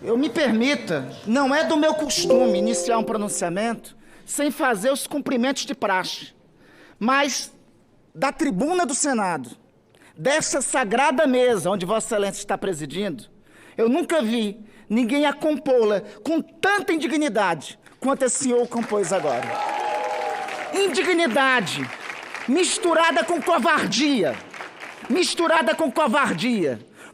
Eu me permita, não é do meu costume iniciar um pronunciamento sem fazer os cumprimentos de praxe, mas da tribuna do Senado, dessa sagrada mesa onde Vossa Excelência está presidindo, eu nunca vi ninguém a compô-la com tanta indignidade quanto esse senhor compôs agora. Indignidade misturada com covardia,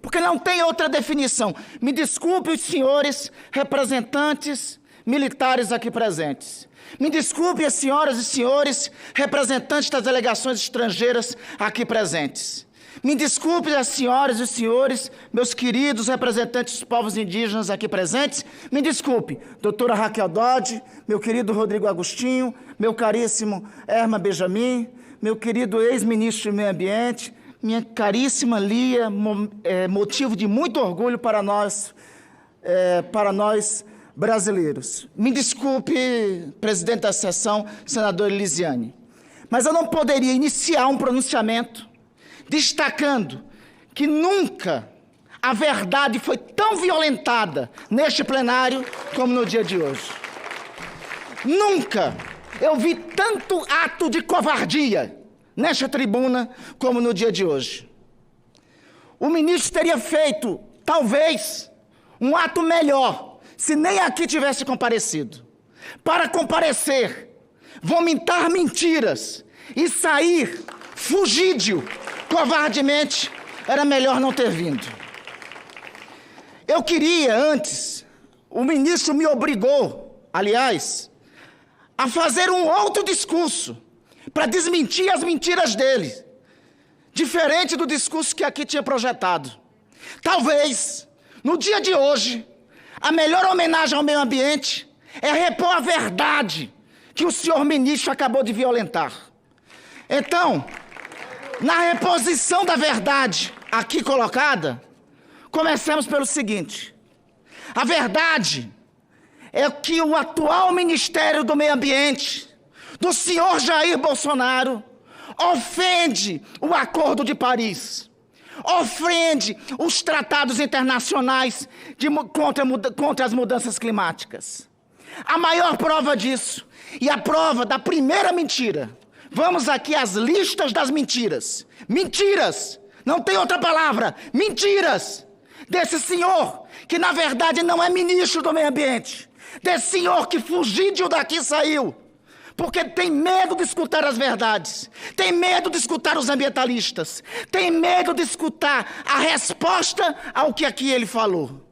porque não tem outra definição. Me desculpe os senhores representantes militares aqui presentes. Me desculpe as senhoras e senhores representantes das delegações estrangeiras aqui presentes. Me desculpe as senhoras e os senhores, meus queridos representantes dos povos indígenas aqui presentes. Me desculpe, doutora Raquel Dodge, meu querido Rodrigo Agostinho, meu caríssimo Erma Benjamin, meu querido ex-ministro do Meio Ambiente, minha caríssima Lia, motivo de muito orgulho para nós brasileiros. Me desculpe, presidente da sessão, senador Elisiane, mas eu não poderia iniciar um pronunciamento destacando que nunca a verdade foi tão violentada neste plenário como no dia de hoje. Nunca eu vi tanto ato de covardia nesta tribuna como no dia de hoje. O ministro teria feito, talvez, um ato melhor, se nem aqui tivesse comparecido. Para comparecer, vomitar mentiras e sair fugídio, covardemente, era melhor não ter vindo. Eu queria, antes, o ministro me obrigou, aliás, a fazer um outro discurso, para desmentir as mentiras dele, diferente do discurso que aqui tinha projetado. Talvez, no dia de hoje, a melhor homenagem ao meio ambiente é repor a verdade que o senhor ministro acabou de violentar. Então, na reposição da verdade aqui colocada, comecemos pelo seguinte: a verdade é que o atual Ministério do Meio Ambiente, do senhor Jair Bolsonaro, ofende o Acordo de Paris, ofende os tratados internacionais contra as mudanças climáticas. A maior prova disso, e a prova da primeira mentira, vamos aqui às listas das mentiras. Mentiras, não tem outra palavra, mentiras, desse senhor que na verdade não é ministro do Meio Ambiente, desse senhor que fugiu daqui saiu, porque tem medo de escutar as verdades, tem medo de escutar os ambientalistas, tem medo de escutar a resposta ao que aqui ele falou.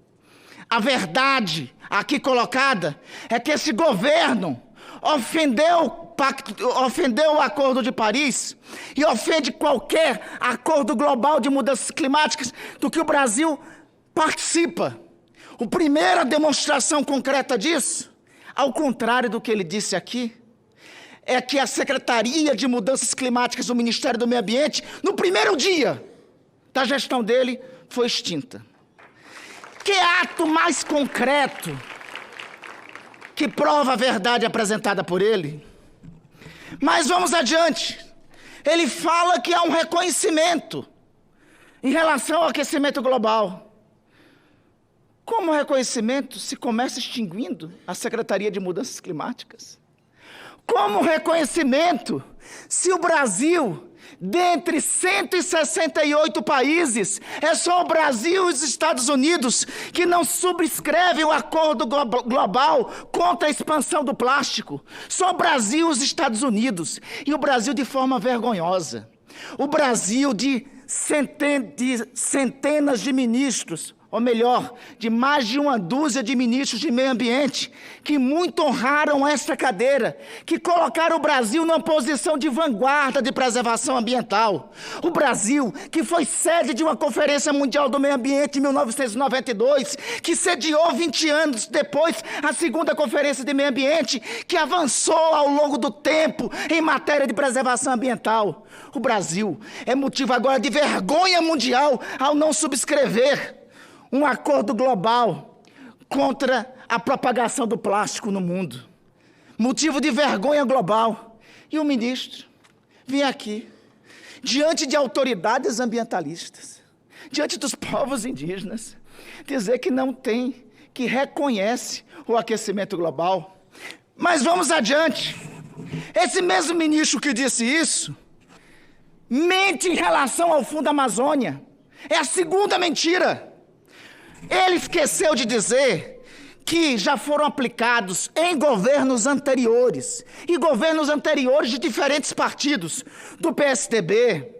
A verdade aqui colocada é que esse governo ofendeu o Acordo de Paris e ofende qualquer acordo global de mudanças climáticas do que o Brasil participa. A primeira demonstração concreta disso, ao contrário do que ele disse aqui, é que a Secretaria de Mudanças Climáticas do Ministério do Meio Ambiente, no primeiro dia da gestão dele, foi extinta. Que ato mais concreto que prova a verdade apresentada por ele? Mas vamos adiante. Ele fala que há um reconhecimento em relação ao aquecimento global. Como reconhecimento se começa extinguindo a Secretaria de Mudanças Climáticas? Como reconhecimento se o Brasil, dentre 168 países, é só o Brasil e os Estados Unidos que não subscrevem o acordo global contra a expansão do plástico? Só o Brasil e os Estados Unidos. E o Brasil de forma vergonhosa. O Brasil de centenas de ministros, ou melhor, de mais de uma dúzia de ministros de meio ambiente, que muito honraram esta cadeira, que colocaram o Brasil numa posição de vanguarda de preservação ambiental. O Brasil, que foi sede de uma Conferência Mundial do Meio Ambiente em 1992, que sediou 20 anos depois a segunda Conferência de Meio Ambiente, que avançou ao longo do tempo em matéria de preservação ambiental. O Brasil é motivo agora de vergonha mundial ao não subscrever um acordo global contra a propagação do plástico no mundo. Motivo de vergonha global. E o ministro vinha aqui, diante de autoridades ambientalistas, diante dos povos indígenas, dizer que não tem que reconhece o aquecimento global. Mas vamos adiante. Esse mesmo ministro que disse isso, mente em relação ao Fundo Amazônia. É a segunda mentira. Ele esqueceu de dizer que já foram aplicados em governos anteriores, e governos anteriores de diferentes partidos, do PSDB,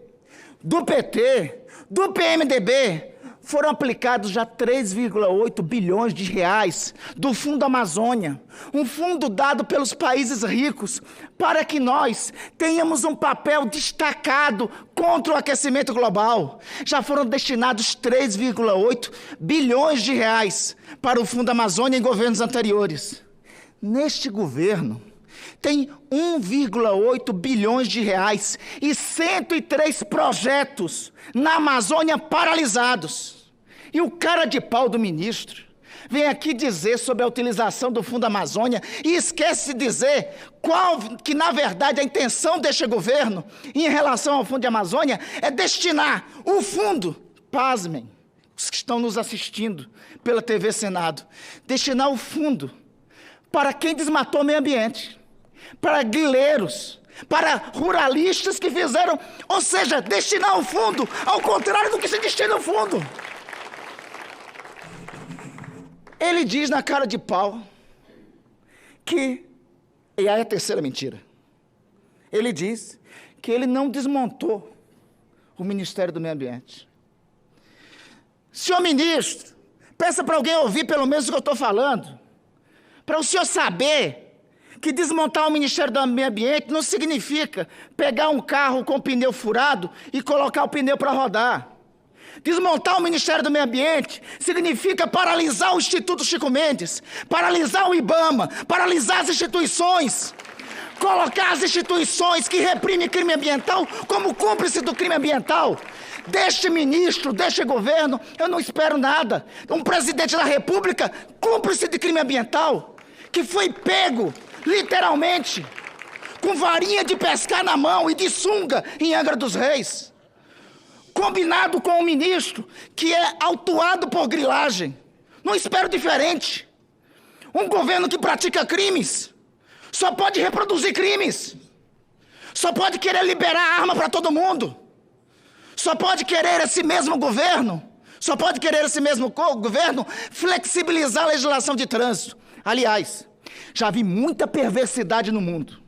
do PT, do PMDB, foram aplicados já 3,8 bilhões de reais do Fundo Amazônia, um fundo dado pelos países ricos para que nós tenhamos um papel destacado contra o aquecimento global. Já foram destinados 3,8 bilhões de reais para o Fundo Amazônia em governos anteriores. Neste governo, tem 1,8 bilhões de reais e 103 projetos na Amazônia paralisados. E o cara de pau do ministro vem aqui dizer sobre a utilização do Fundo Amazônia e esquece de dizer que, na verdade, a intenção deste governo em relação ao Fundo de Amazônia é destinar o fundo, pasmem, os que estão nos assistindo pela TV Senado, destinar o fundo para quem desmatou o meio ambiente, para grileiros, para ruralistas que fizeram, ou seja, destinar o fundo ao contrário do que se destina o fundo. Ele diz na cara de pau que, e aí é a terceira mentira, ele diz que ele não desmontou o Ministério do Meio Ambiente. Senhor ministro, peça para alguém ouvir pelo menos o que eu estou falando, para o senhor saber que desmontar o Ministério do Meio Ambiente não significa pegar um carro com pneu furado e colocar o pneu para rodar. Desmontar o Ministério do Meio Ambiente significa paralisar o Instituto Chico Mendes, paralisar o IBAMA, paralisar as instituições, colocar as instituições que reprimem crime ambiental como cúmplice do crime ambiental. Deste ministro, deste governo, eu não espero nada. Um presidente da República cúmplice de crime ambiental, que foi pego, literalmente, com varinha de pescar na mão e de sunga em Angra dos Reis. Combinado com um ministro que é autuado por grilagem. Não espero diferente. Um governo que pratica crimes só pode reproduzir crimes. Só pode querer liberar arma para todo mundo. Só pode querer esse mesmo governo flexibilizar a legislação de trânsito. Aliás, já vi muita perversidade no mundo.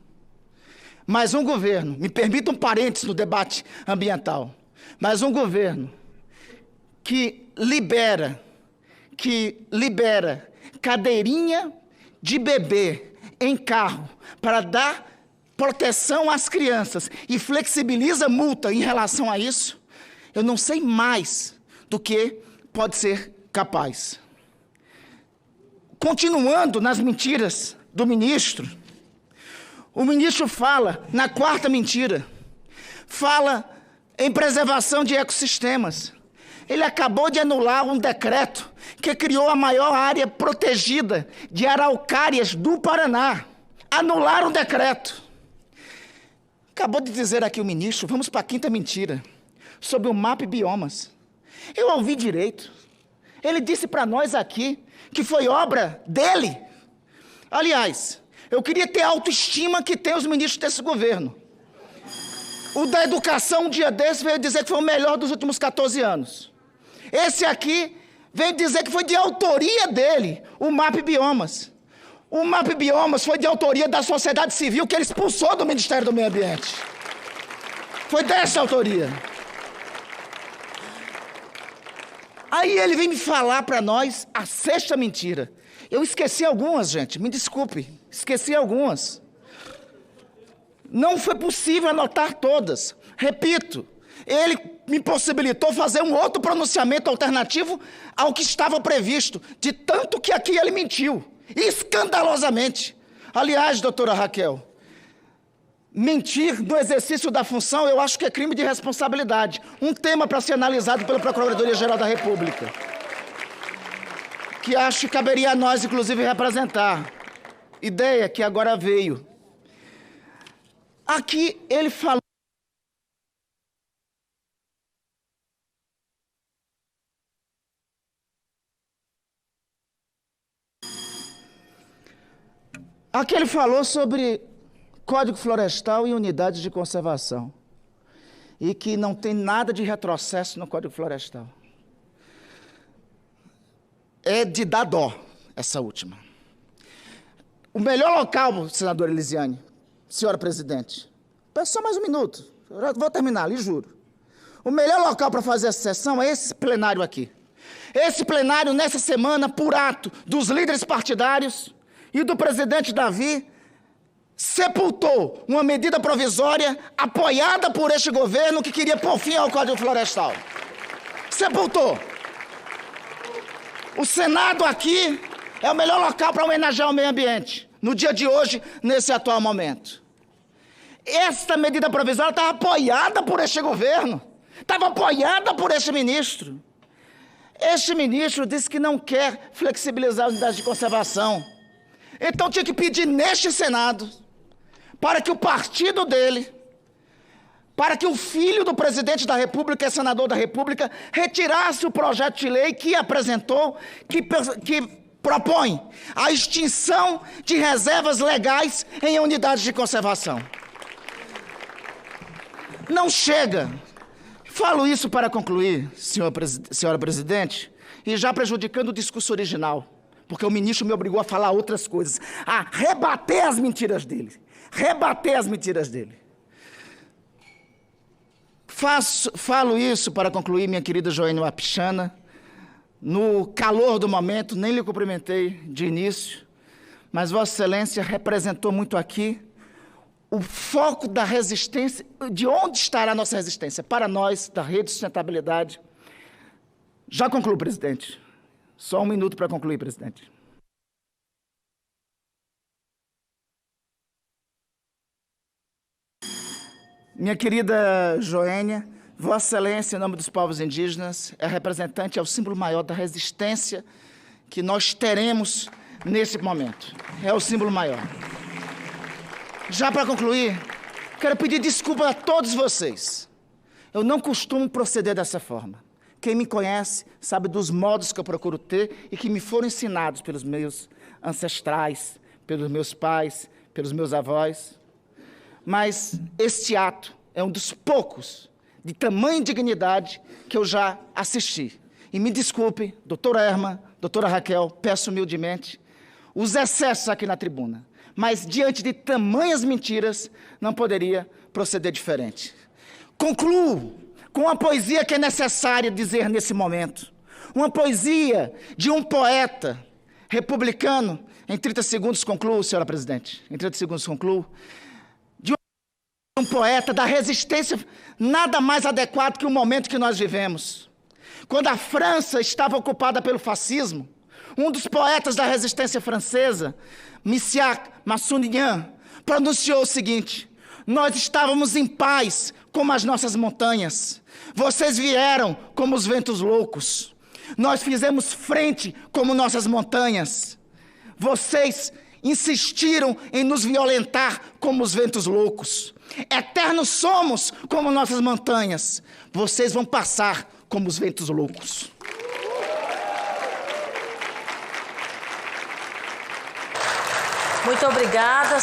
Mas um governo, me permita um parênteses no debate ambiental, mas um governo que libera cadeirinha de bebê em carro para dar proteção às crianças e flexibiliza multa em relação a isso, eu não sei mais do que pode ser capaz. Continuando nas mentiras do ministro, o ministro fala, na quarta mentira, fala em preservação de ecossistemas. Ele acabou de anular um decreto que criou a maior área protegida de araucárias do Paraná. Anular um decreto. Acabou de dizer aqui o ministro, vamos para a quinta mentira, sobre o MAP Biomas. Eu ouvi direito. Ele disse para nós aqui que foi obra dele. Aliás, eu queria ter a autoestima que tem os ministros desse governo. O da educação, um dia desse, veio dizer que foi o melhor dos últimos 14 anos. Esse aqui veio dizer que foi de autoria dele, o MAP Biomas. O MAP Biomas foi de autoria da sociedade civil que ele expulsou do Ministério do Meio Ambiente. Foi dessa autoria. Aí ele vem me falar para nós a sexta mentira. Eu esqueci algumas, gente, me desculpe, esqueci algumas. Não foi possível anotar todas. Repito, ele me possibilitou fazer um outro pronunciamento alternativo ao que estava previsto, de tanto que aqui ele mentiu, escandalosamente. Aliás, doutora Raquel, mentir no exercício da função eu acho que é crime de responsabilidade, um tema para ser analisado pela Procuradoria-Geral da República, que acho que caberia a nós, inclusive, representar. Ideia que agora veio. Aqui ele falou Aqui ele falou sobre Código Florestal e unidades de conservação. E que não tem nada de retrocesso no Código Florestal. É de dar dó, essa última. O melhor local, senadora Elisiane, senhora presidente, só mais um minuto, eu já vou terminar, lhe juro. O melhor local para fazer essa sessão é esse plenário aqui. Esse plenário, nessa semana, por ato dos líderes partidários e do presidente Davi, sepultou uma medida provisória apoiada por este governo que queria pôr fim ao Código Florestal. Sepultou. O Senado aqui é o melhor local para homenagear o meio ambiente, no dia de hoje, nesse atual momento. Esta medida provisória estava apoiada por este governo, estava apoiada por este ministro. Este ministro disse que não quer flexibilizar as unidades de conservação. Então tinha que pedir neste Senado, para que o partido dele, para que o filho do presidente da República, que é senador da República, retirasse o projeto de lei que apresentou, que propõe a extinção de reservas legais em unidades de conservação. Não chega. Falo isso para concluir, senhora presidente, e já prejudicando o discurso original, porque o ministro me obrigou a falar outras coisas, a rebater as mentiras dele. Rebater as mentiras dele. Falo isso para concluir, minha querida Joênia Wapichana, no calor do momento, nem lhe cumprimentei de início, mas Vossa Excelência representou muito aqui o foco da resistência, de onde estará a nossa resistência, para nós, da Rede de Sustentabilidade. Já concluo, presidente. Só um minuto para concluir, presidente. Minha querida Joênia, Vossa Excelência, em nome dos povos indígenas, é representante, é o símbolo maior da resistência que nós teremos nesse momento. É o símbolo maior. Já para concluir, quero pedir desculpa a todos vocês. Eu não costumo proceder dessa forma. Quem me conhece sabe dos modos que eu procuro ter e que me foram ensinados pelos meus ancestrais, pelos meus pais, pelos meus avós. Mas este ato é um dos poucos de tamanha dignidade que eu já assisti. E me desculpe, doutora Erma, doutora Raquel, peço humildemente, os excessos aqui na tribuna. Mas, diante de tamanhas mentiras, não poderia proceder diferente. Concluo com uma poesia que é necessária dizer nesse momento. Uma poesia de um poeta republicano. Em 30 segundos concluo, senhora presidente. Em 30 segundos concluo. De um poeta da resistência, nada mais adequado que o momento que nós vivemos. Quando a França estava ocupada pelo fascismo, um dos poetas da resistência francesa, Missiak Massounian, pronunciou o seguinte: nós estávamos em paz como as nossas montanhas. Vocês vieram como os ventos loucos. Nós fizemos frente como nossas montanhas. Vocês insistiram em nos violentar como os ventos loucos. Eternos somos como nossas montanhas. Vocês vão passar como os ventos loucos. Muito obrigada.